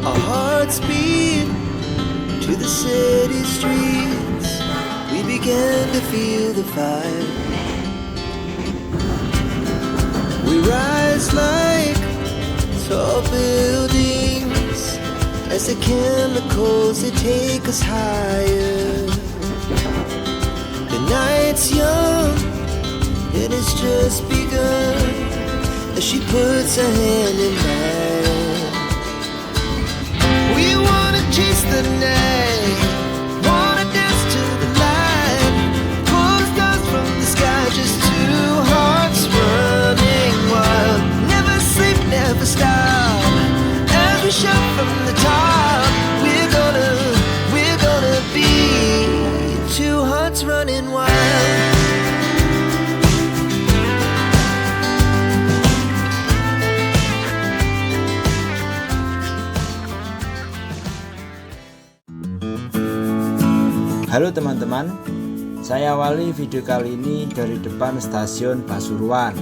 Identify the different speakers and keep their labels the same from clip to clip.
Speaker 1: Our hearts beat to the city streets. We began to feel the fire. We rise like tall buildings as the chemicals they take us higher. The night's young and it's just begun as she puts her hand in mine. We wanna chase the night, wanna dance to the light, pull the stars from the sky, just two hearts running wild. Never sleep, never stop, as we shout from the top. We're gonna be two hearts running wild.
Speaker 2: Halo teman-teman, saya awali video kali ini dari depan stasiun Pasuruan,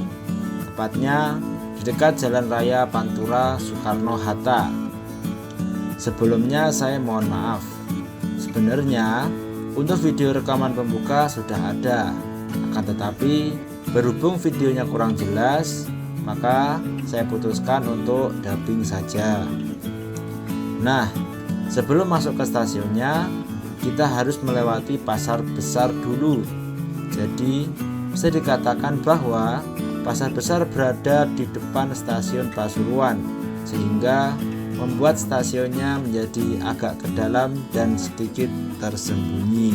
Speaker 2: tepatnya di dekat Jalan Raya Pantura Soekarno-Hatta. Sebelumnya saya mohon maaf, sebenarnya untuk video rekaman pembuka sudah ada, akan tetapi berhubung videonya kurang jelas, maka saya putuskan untuk dubbing saja. Nah, sebelum masuk ke stasiunnya, kita harus melewati pasar besar dulu. Jadi bisa dikatakan bahwa pasar besar berada di depan stasiun Pasuruan, sehingga membuat stasiunnya menjadi agak ke dalam dan sedikit tersembunyi.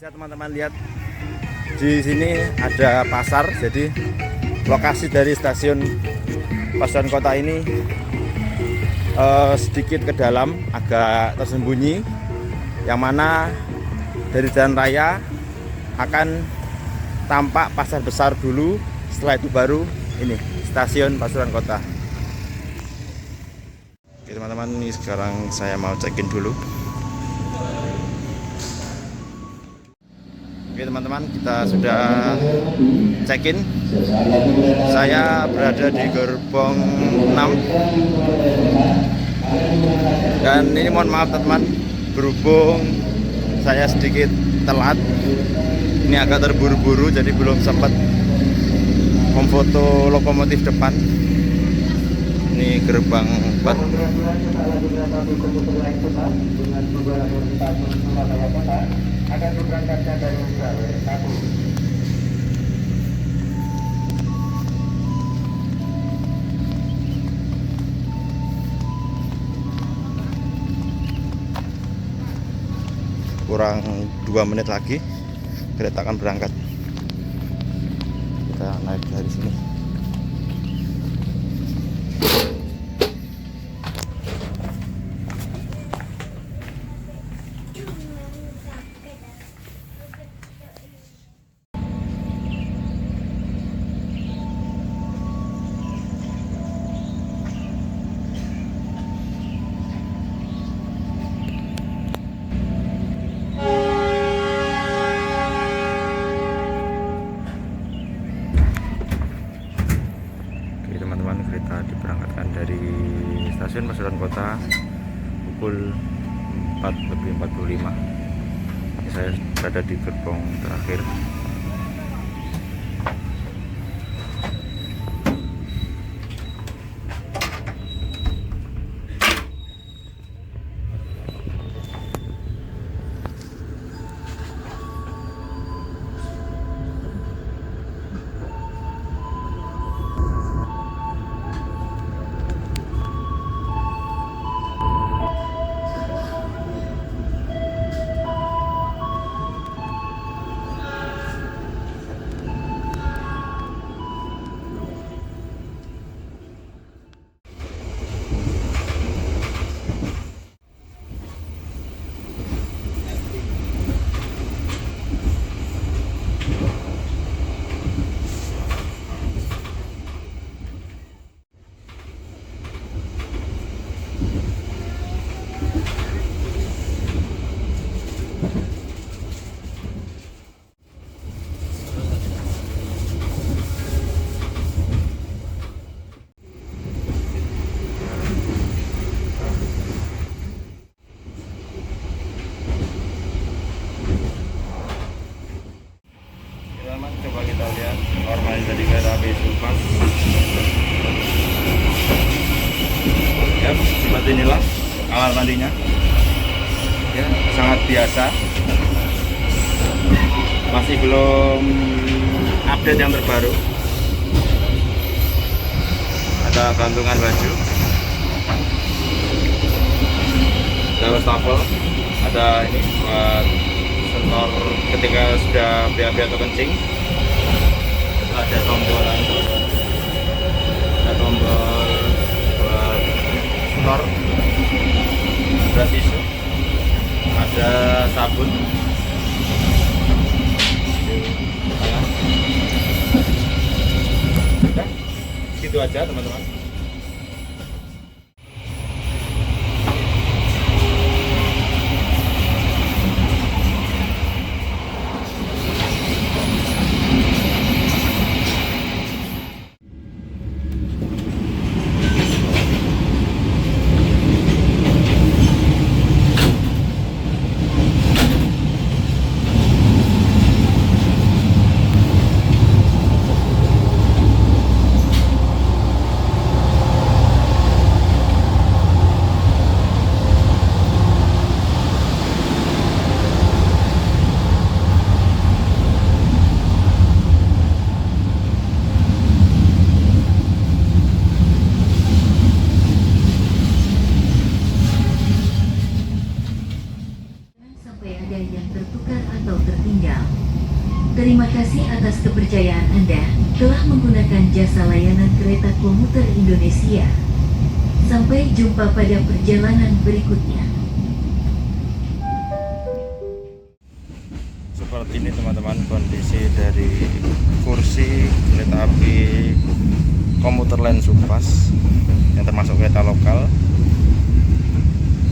Speaker 2: Bisa teman-teman lihat di sini ada pasar, jadi lokasi dari stasiun Pasuruan Kota ini sedikit ke dalam, agak tersembunyi, yang mana dari jalan raya akan tampak pasar besar dulu, setelah itu baru ini stasiun Pasuruan Kota. Oke teman-teman, ini sekarang saya mau check-in dulu. Oke teman-teman, kita sudah check-in. Saya berada di gerbong 6. Dan ini mohon maaf teman-teman, berhubung saya sedikit telat, ini agak terburu-buru, jadi belum sempat memfoto lokomotif depan. Ini gerbang 4. Akan diberangkatkan dari Surabaya 1. Kurang 2 menit lagi kereta akan berangkat. Kita naik dari sini. Kereta diberangkatkan dari stasiun Pasuruan Kota pukul 4:45. Saya berada di gerbong terakhir. kamar mandinya. Ya, sangat biasa. Masih belum update yang terbaru. Ada gantungan baju, ada wastafel, ada ini buat sensor ketika sudah BAB atau kencing. Itu ada tombol, ada tombol buat sensor, ada tisu, ada sabun. Udah, gitu aja teman-teman.
Speaker 3: Sampai ada yang tertukar atau tertinggal. Terima kasih atas kepercayaan Anda telah menggunakan jasa layanan kereta komuter Indonesia. Sampai jumpa pada perjalanan berikutnya.
Speaker 2: Seperti ini teman-teman kondisi dari kursi kereta api komuter lain Supas yang termasuk kereta lokal.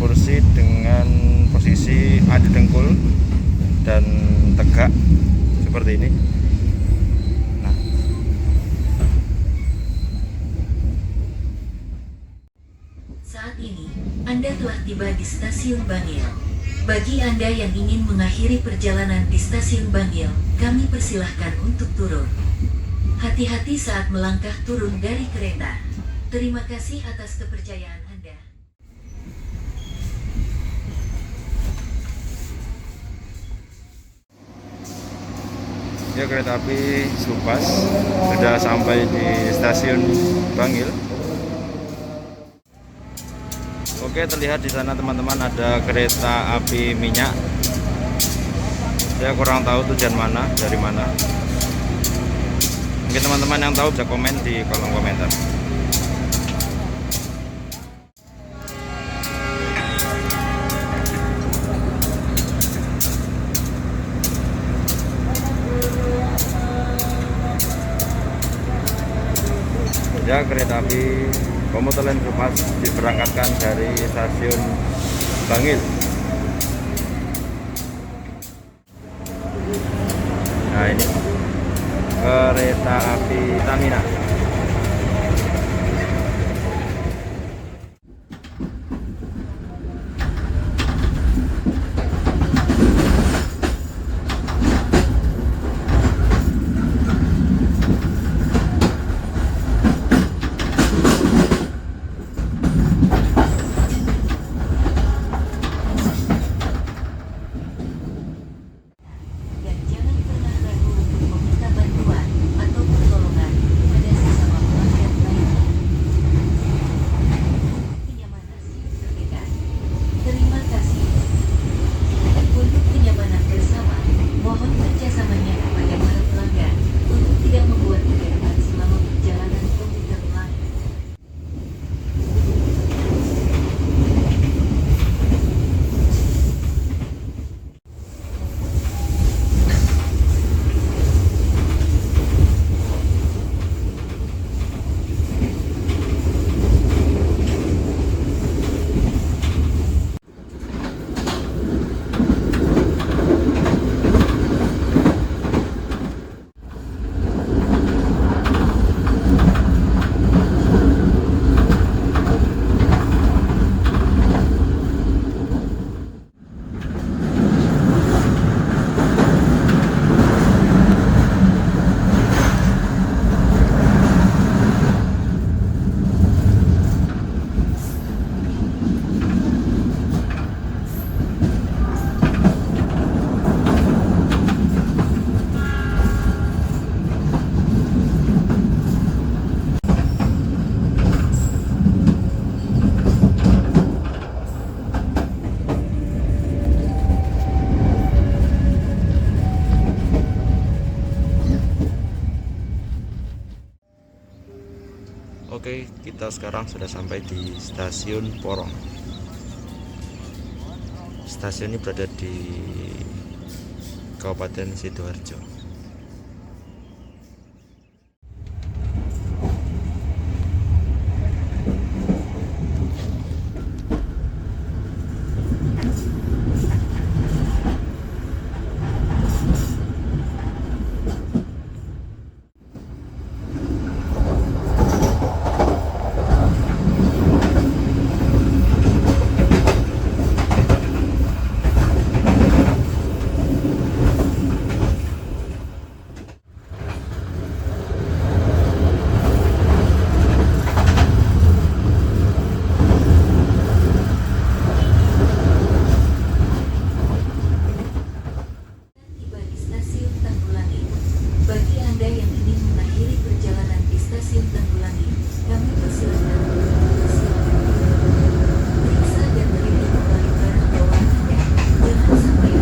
Speaker 2: Kursi dengan posisi adu dengkul dan tegak seperti ini. Nah,
Speaker 3: Saat ini, Anda telah tiba di Stasiun Bangil. Bagi Anda yang ingin mengakhiri perjalanan di Stasiun Bangil, kami persilahkan untuk turun. Hati-hati saat melangkah turun dari kereta. Terima kasih atas kepercayaan Anda.
Speaker 2: ya kereta api Supas sudah sampai di Stasiun Bangil. Oke, terlihat di sana teman-teman ada kereta api minyak. Saya kurang tahu tujuan mana, dari mana. Mungkin teman-teman yang tahu bisa komen di kolom komentar. Ya, kereta api komuter lain Supas diberangkatkan dari Stasiun Bangil. Nah, ini kereta api Tamina.
Speaker 3: Dan jangan pernah ragu untuk meminta bantuan atau pertolongan pada
Speaker 2: Oke, kita sekarang sudah sampai di stasiun Porong. Stasiun ini berada di Kabupaten Sidoarjo.
Speaker 3: Tiba di stasiun Tanggulangi. Bagi Anda yang ingin mengakhiri perjalanan di stasiun Tanggulangi, kami persilakan untuk silakan. Periksa dan teliti kembali barang bawaan Anda. Jangan sampai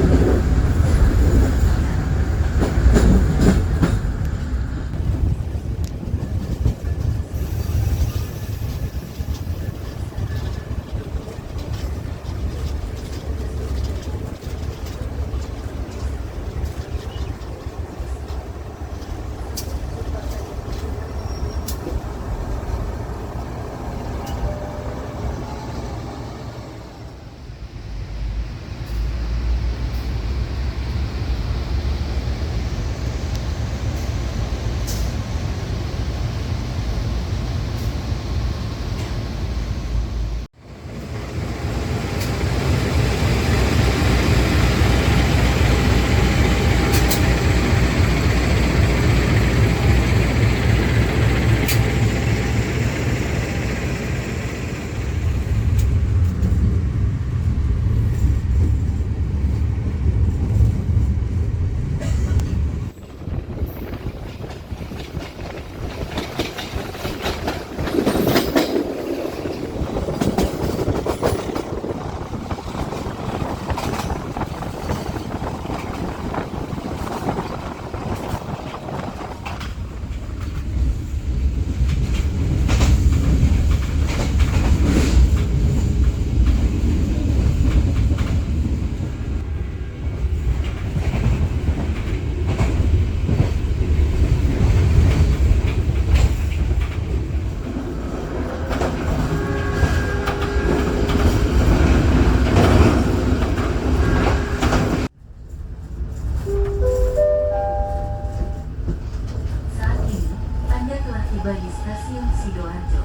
Speaker 3: Anda terlalu tiba di stasiun Sidoarjo.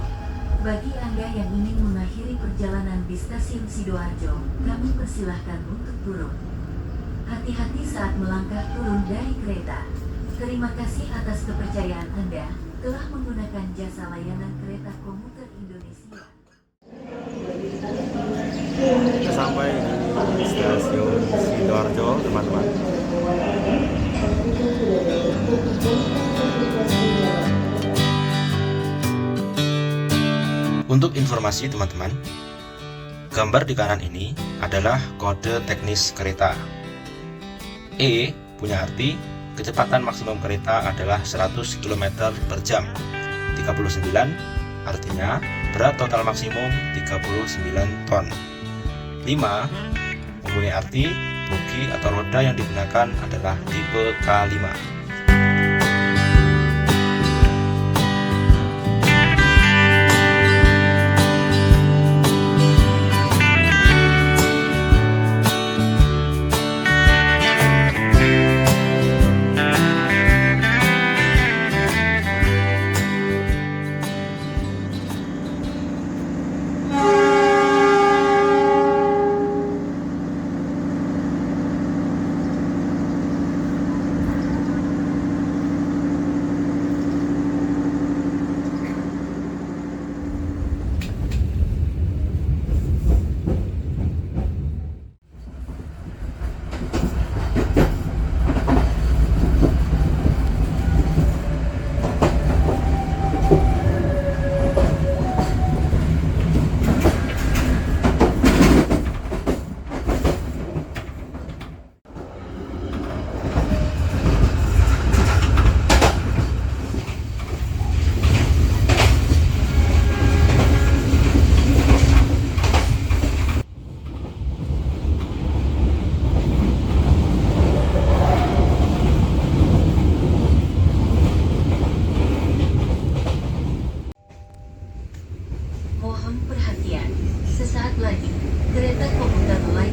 Speaker 3: Bagi Anda yang ingin mengakhiri perjalanan di stasiun Sidoarjo, kami persilahkan untuk turun. Hati-hati saat melangkah turun dari kereta. Terima kasih atas kepercayaan Anda telah menggunakan jasa layanan kereta komuter Indonesia.
Speaker 2: Kita sampai di stasiun Sidoarjo, teman-teman. Untuk informasi teman-teman, gambar di kanan ini adalah kode teknis kereta. E punya arti kecepatan maksimum kereta adalah 100 km per jam. 39 artinya berat total maksimum 39 ton. 5 mempunyai arti bogi atau roda yang digunakan adalah tipe K5.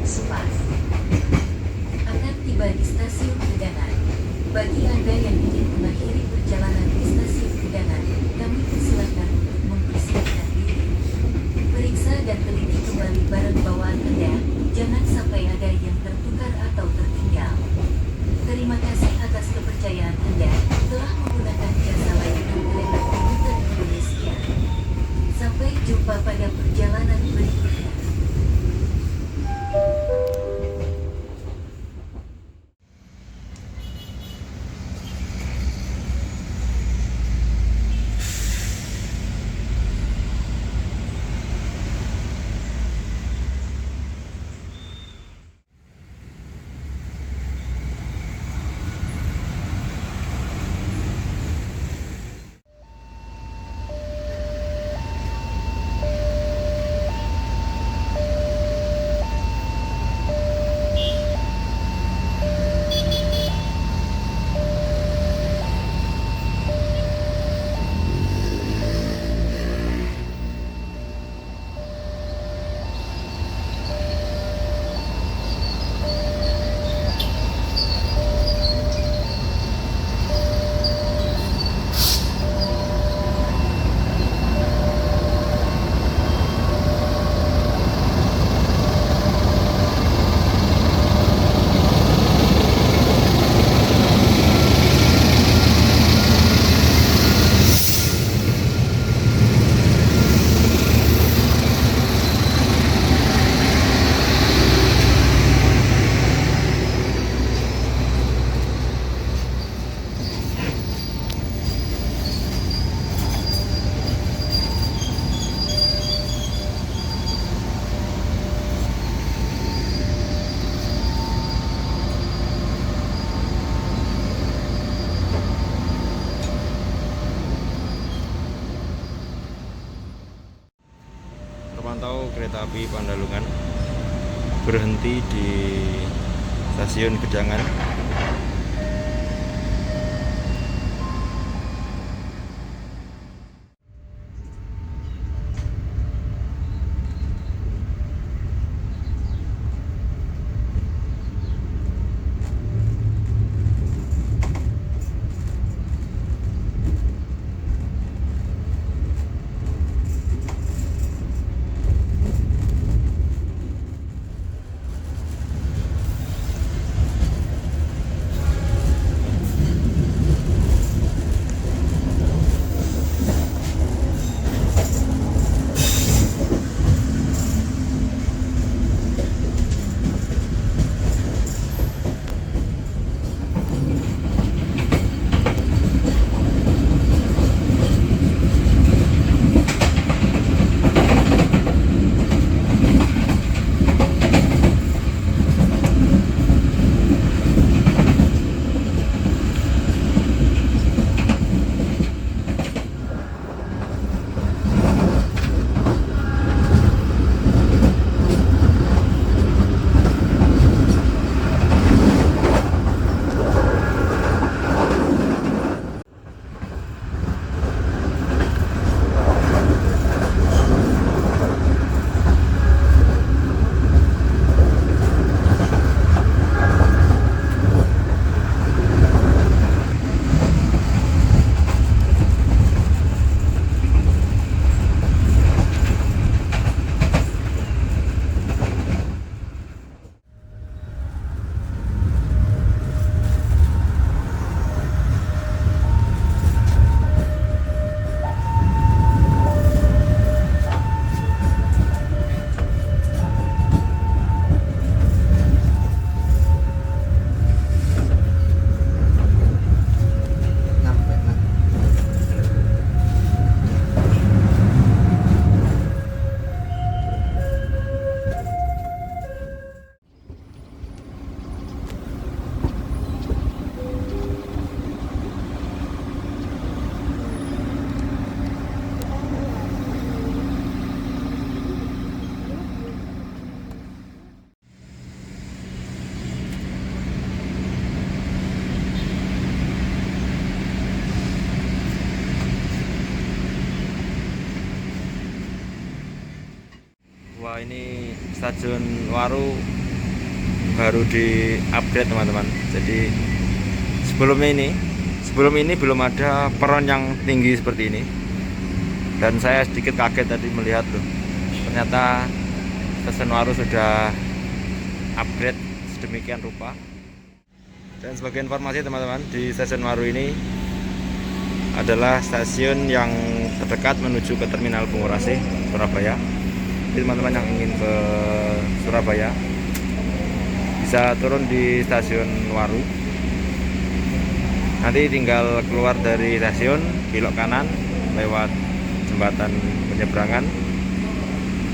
Speaker 3: Express akan tiba di stasiun Gedangan. Bagi Anda yang ingin mengakhiri perjalanan di stasiun Gedangan, kami persilakan untuk mempersiapkan diri. Periksa dan teliti kembali barang bawaan Anda, jangan sampai ada yang tertukar atau tertinggal. Terima kasih atas kepercayaan Anda telah menggunakan jasa layanan kereta komuter Indonesia. Sampai jumpa pada perjalanan berikutnya.
Speaker 2: Terpantau kereta api Pandalungan berhenti di stasiun Gedangan. Wah, ini stasiun Waru baru di upgrade teman-teman. Jadi sebelum ini belum ada peron yang tinggi seperti ini. Dan saya sedikit kaget tadi melihat loh, ternyata Stasiun Waru sudah upgrade sedemikian rupa. Dan sebagai informasi teman-teman, di Stasiun Waru ini adalah stasiun yang terdekat menuju ke Terminal Bungurasi Surabaya. Jadi teman-teman yang ingin ke Surabaya bisa turun di Stasiun Waru. Nanti tinggal keluar dari stasiun, belok kanan lewat jembatan penyeberangan,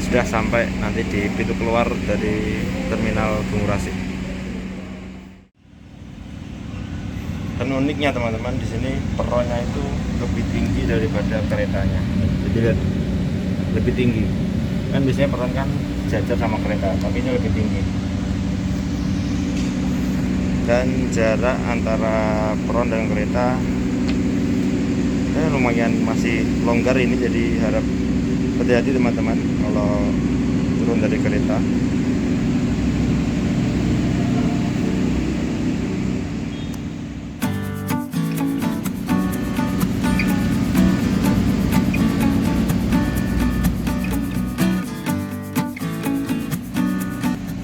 Speaker 2: sudah sampai nanti di pintu keluar dari Terminal Bungurasi. Dan uniknya teman-teman, di sini peronnya itu lebih tinggi daripada keretanya. Jadi lihat, lebih tinggi. Kan biasanya peron kan jajar sama kereta, tapi ini lebih tinggi. Dan jarak antara peron dan kereta lumayan masih longgar ini, jadi harap hati-hati teman-teman kalau turun dari kereta.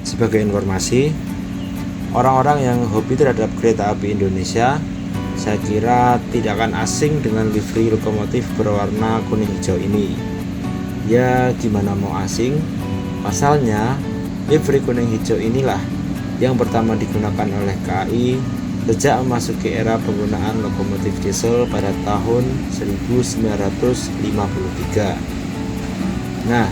Speaker 2: Sebagai informasi, orang-orang yang hobi terhadap kereta api Indonesia, saya kira tidak akan asing dengan livery lokomotif berwarna kuning hijau ini. Ya gimana mau asing, pasalnya livery kuning hijau inilah yang pertama digunakan oleh KAI sejak memasuki era penggunaan lokomotif diesel pada tahun 1953. Nah,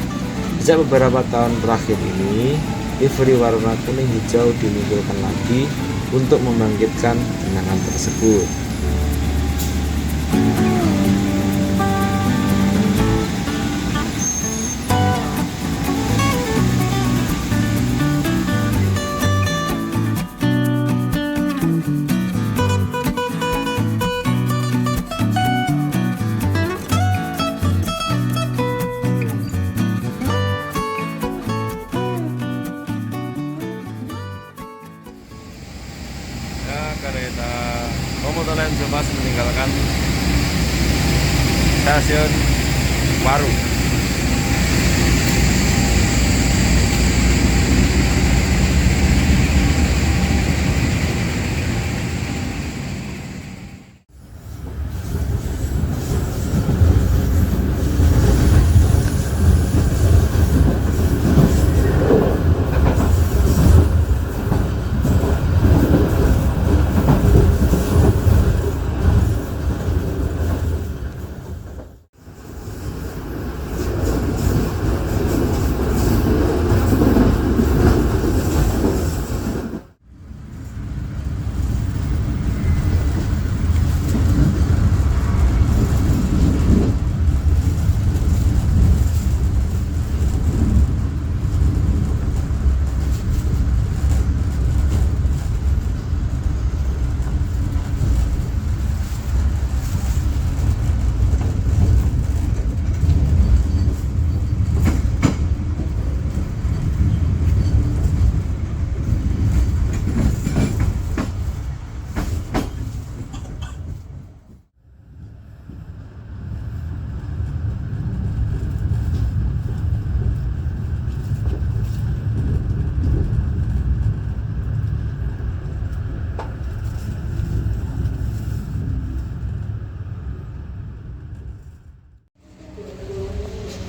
Speaker 2: sejak beberapa tahun terakhir ini, livery warna kuning hijau dimunculkan lagi untuk membangkitkan kenangan tersebut. Kereta komuter lain bebas meninggalkan Stasiun Waru.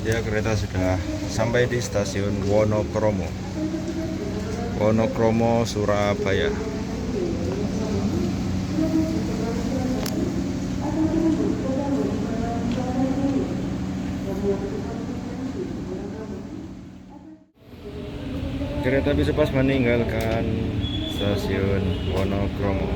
Speaker 2: Ya, kereta sudah sampai di stasiun Wonokromo, Surabaya. Kereta api Cepas meninggalkan stasiun Wonokromo.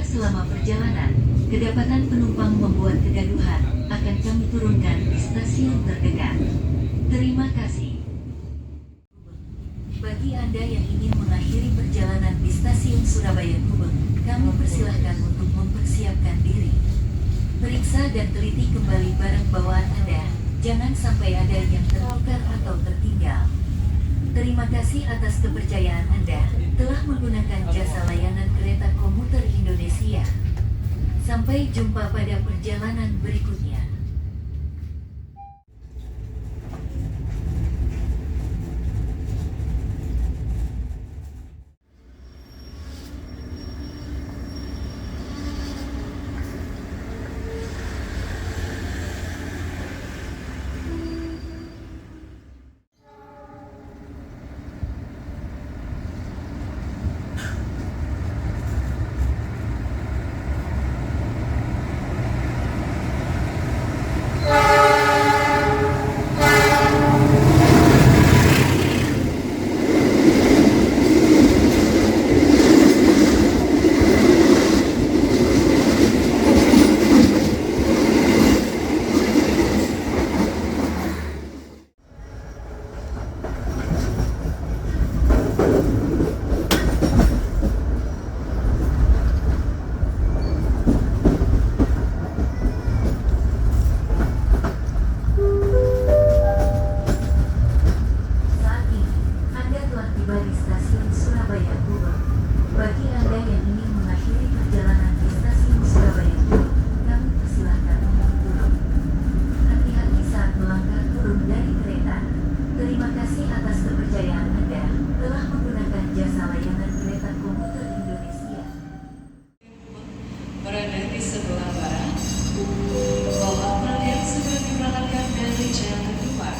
Speaker 3: selama perjalanan, kedapatan penumpang membuat kegaduhan, akan kami turunkan di stasiun terdekat. Terima kasih. Bagi Anda yang ingin mengakhiri perjalanan di stasiun Surabaya Gubeng, kami persilahkan untuk mempersiapkan diri. Periksa dan teliti kembali barang bawaan Anda, jangan sampai ada yang tertukar atau tertinggal. Terima kasih atas kepercayaan Anda telah menggunakan jasa layanan kereta komuter Indonesia. Sampai jumpa pada perjalanan berikutnya. Saat ini, Anda telah tiba di stasiun Surabaya Gubeng. Bagi Anda yang ingin mengakhiri perjalanan di stasiun Surabaya Gubeng, kami persilahkan untuk turun. Hati-hati saat melangkah turun dari kereta. Terima kasih atas kepercayaan Anda telah menggunakan jasa layanan kereta komuter Indonesia.
Speaker 4: Berada di sebelah barat, bahwa perhatian segera diberangkatkan dari jalan keluar.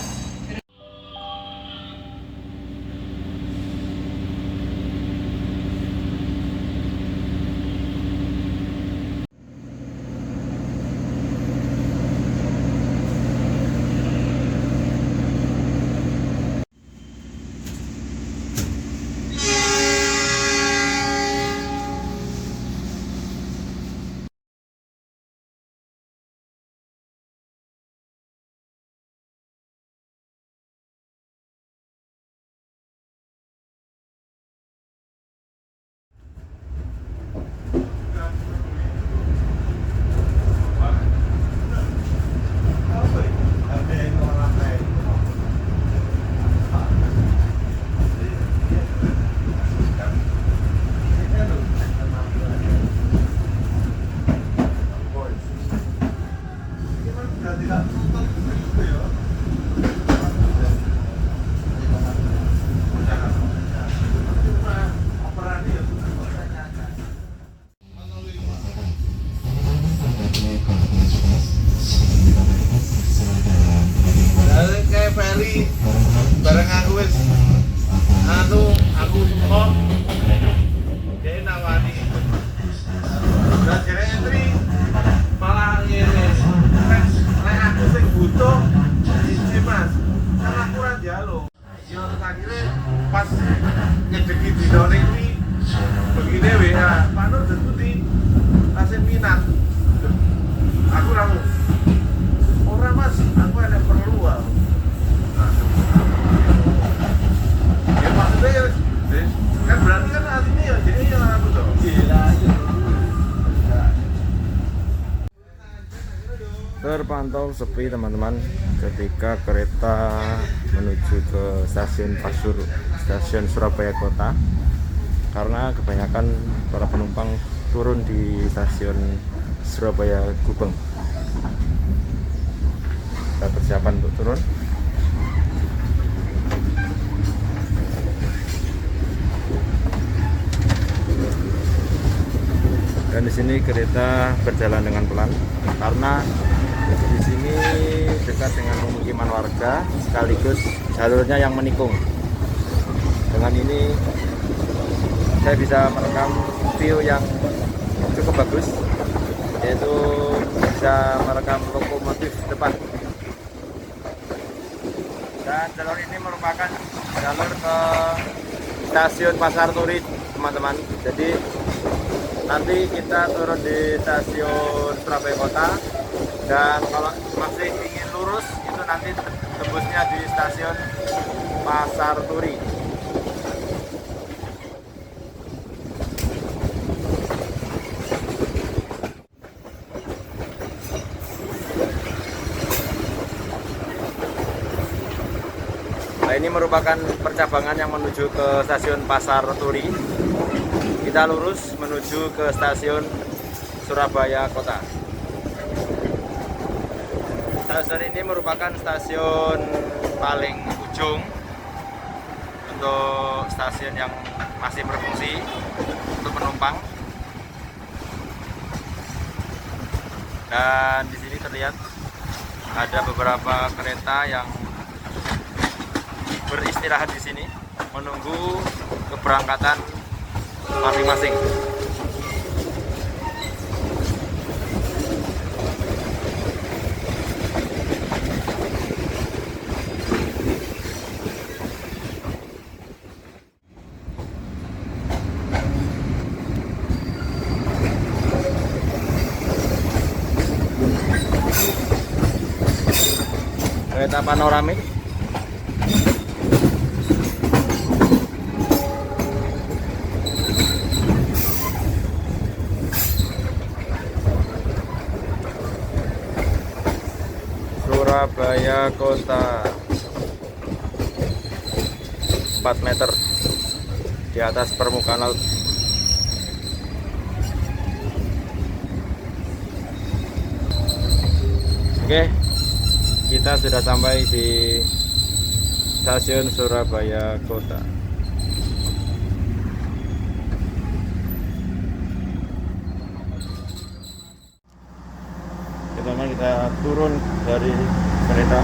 Speaker 5: Kayak Feli bareng aku wis aku kok dia nawani dan jere entry malah ngene nek aku sing butuh iki Mas kan aku ora njaluk yo akhirnya pas ngedeki dinone kuwi begine WA Panur detuti kasih minat aku ramu ora Mas aku ada perlu ya maksudnya kan berarti kan artinya ya jadi yang aku tuh
Speaker 2: Terpantau sepi teman-teman ketika kereta menuju ke stasiun Surabaya Kota, karena kebanyakan para penumpang turun di stasiun Surabaya Gubeng. Kita persiapan untuk turun. Dan di sini kereta berjalan dengan pelan karena di sini dekat dengan pemukiman warga sekaligus jalurnya yang menikung. Dengan ini saya bisa merekam view yang cukup bagus, yaitu bisa merekam lokomotif depan. Dan jalur ini merupakan jalur ke stasiun Pasar Turi, teman-teman. Jadi Nanti kita turun di stasiun Surabaya Kota, dan kalau masih ingin lurus itu nanti tembusnya di stasiun Pasar Turi. Nah, ini merupakan percabangan yang menuju ke stasiun Pasar Turi. Kita lurus menuju ke stasiun Surabaya Kota. Stasiun ini merupakan stasiun paling ujung untuk stasiun yang masih berfungsi untuk penumpang. Dan di sini terlihat ada beberapa kereta yang beristirahat di sini menunggu keberangkatan masing-masing. Kereta panoramik. Surabaya Kota, 4 meter di atas permukaan laut. Oke, kita sudah sampai di stasiun Surabaya Kota. Teman-teman, kita turun dari kereta.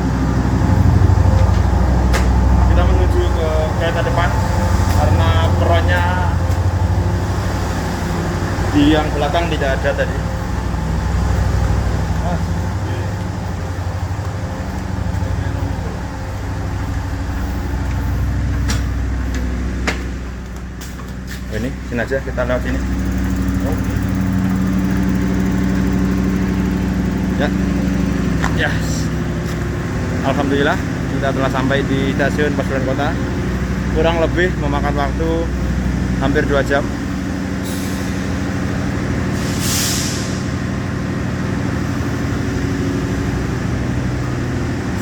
Speaker 2: Kita menuju ke kereta depan karena peronnya di yang belakang tidak ada tadi. Ini sini aja, kita lewat sini. Ya, yes. Alhamdulillah kita telah sampai di stasiun Pasuruan Kota. Kurang lebih memakan waktu hampir 2 jam.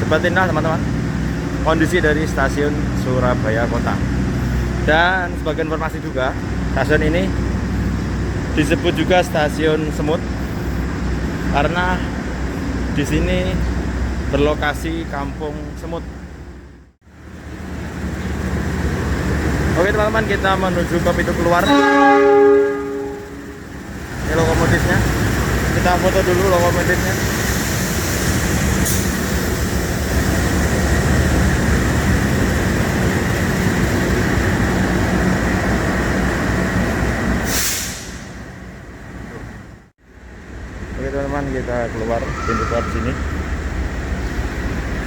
Speaker 2: Seperti inilah teman-teman kondisi dari stasiun Surabaya Kota. Dan sebagai informasi juga, stasiun ini disebut juga stasiun semut karena di sini berlokasi kampung semut. Oke teman-teman, kita menuju ke pintu keluar. Ini lokomotifnya. Kita foto dulu lokomotifnya. Oke teman-teman, kita keluar pintu keluar sini.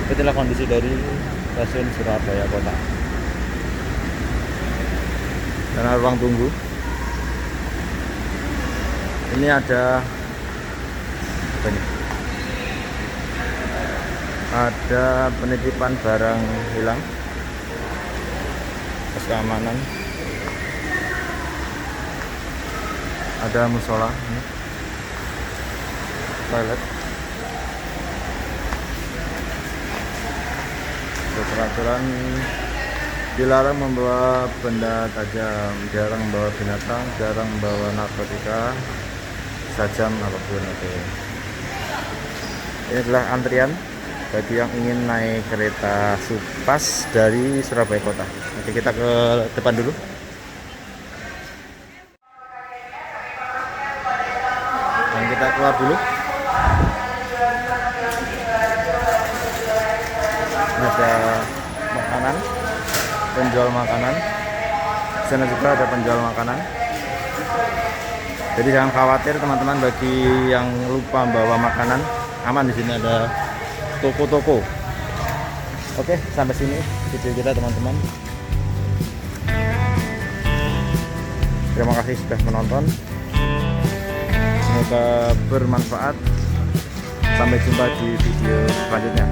Speaker 2: Itulah kondisi dari stasiun Surabaya Kota. Dan ruang tunggu. Ini ada apa ini? Ada penitipan barang hilang, pos keamanan. Ada musola ini. Toilet. Peraturan dilarang membawa benda tajam, jarang membawa binatang, jarang membawa narkotika, sajam apapun. Oke. Ini adalah antrian bagi yang ingin naik kereta Supas dari Surabaya Kota. Oke, kita ke depan dulu. Dan kita keluar dulu. Ada makanan, penjual makanan. Di sana juga ada penjual makanan. Jadi jangan khawatir teman-teman, bagi yang lupa bawa makanan, aman. Di sini ada toko-toko. Oke, sampai sini video kita teman-teman. Terima kasih sudah menonton. Semoga bermanfaat. Sampai jumpa di video selanjutnya.